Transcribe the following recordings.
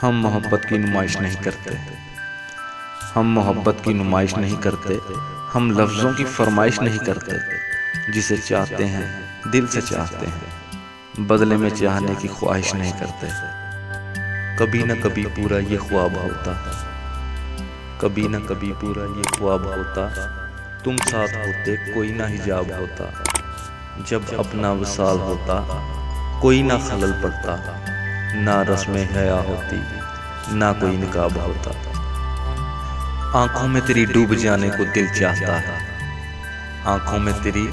हम मोहब्बत की नुमाइश नहीं करते, हम मोहब्बत की नुमाइश नहीं करते, हम लफ्ज़ों की फरमाइश नहीं करते। जिसे चाहते हैं दिल से चाहते हैं, बदले में चाहने की ख्वाहिश नहीं करते। कभी न कभी पूरा ये ख्वाब होता, कभी न कभी पूरा ये ख्वाब होता, तुम साथ होते कोई ना हिजाब होता। जब अपना विसाल होता कोई ना खलल पड़ता, ना रस्में हया होती ना कोई निकाब होता। आंखों में तेरी डूब जाने को दिल चाहता है, आंखों में तेरी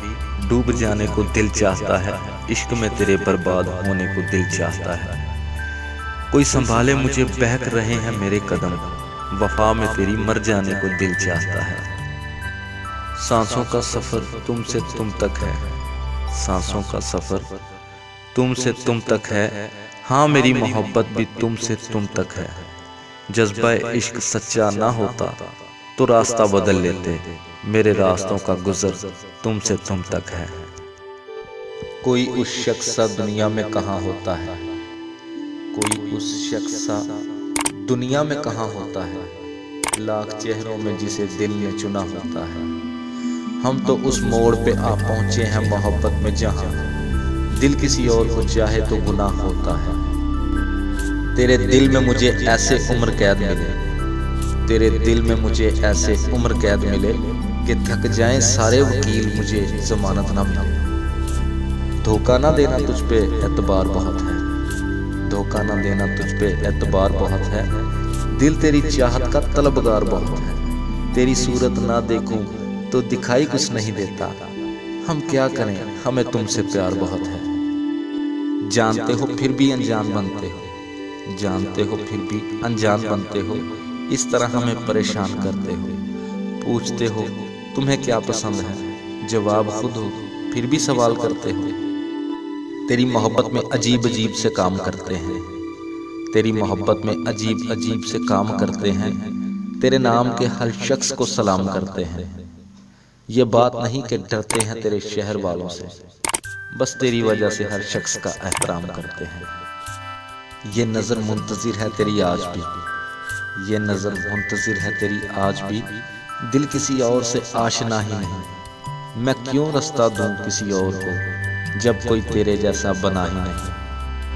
डूब जाने को दिल चाहता है, इश्क में तेरे बर्बाद होने को दिल चाहता है। कोई संभाले मुझे बहक रहे हैं मेरे कदम, वफा में तेरी मर जाने को दिल चाहता है। सांसों का सफर तुमसे तुम तक है, सांसों का सफर तुमसे तुम तक है। हाँ मेरी मोहब्बत भी तुमसे तुम तक है। जज्बा इश्क सच्चा ना होता तो रास्ता बदल लेते, मेरे रास्तों का गुजर तुमसे तुम तक है। कोई उस शख्स सा दुनिया में कहाँ होता है, कोई उस शख्स सा दुनिया में कहाँ होता है, लाख चेहरों में जिसे दिल ने चुना होता है। हम तो उस मोड़ पे आ पहुंचे हैं मोहब्बत में जहां दिल किसी और को चाहे तो गुनाह होता है। तेरे दिल में मुझे ऐसे उम्र कैद मिले, तेरे दिल में मुझे ऐसे उम्र कैद मिले कि थक जाएं सारे वकील मुझे जमानत ना मिले। धोखा ना देना तुझ पे एतबार बहुत है, धोखा ना देना तुझ पे एतबार बहुत है। दिल तेरी चाहत का तलबगार बहुत है। तेरी सूरत ना देखूं तो दिखाई कुछ नहीं देता, हम क्या करें हमें तुमसे प्यार बहुत है। जानते हो फिर भी अनजान बनते हो, जानते हो फिर भी अनजान बनते हो, इस तरह हमें परेशान करते हो। पूछते हो तुम्हें क्या पसंद है, जवाब खुद हो फिर भी सवाल करते हो। तेरी मोहब्बत में अजीब अजीब से काम करते हैं, तेरी मोहब्बत में अजीब अजीब से काम करते हैं। तेरे नाम के हर शख्स को सलाम करते हैं। ये बात नहीं कि डरते हैं तेरे शहर वालों से, बस तेरी वजह से हर शख्स का एहतराम करते हैं। ये नज़र मुंतज़िर है तेरी आज भी, ये नज़र मुंतज़िर है तेरी आज भी। दिल किसी और से आशना ही नहीं, मैं क्यों रास्ता दूं किसी और को, जब कोई तेरे जैसा बना ही नहीं।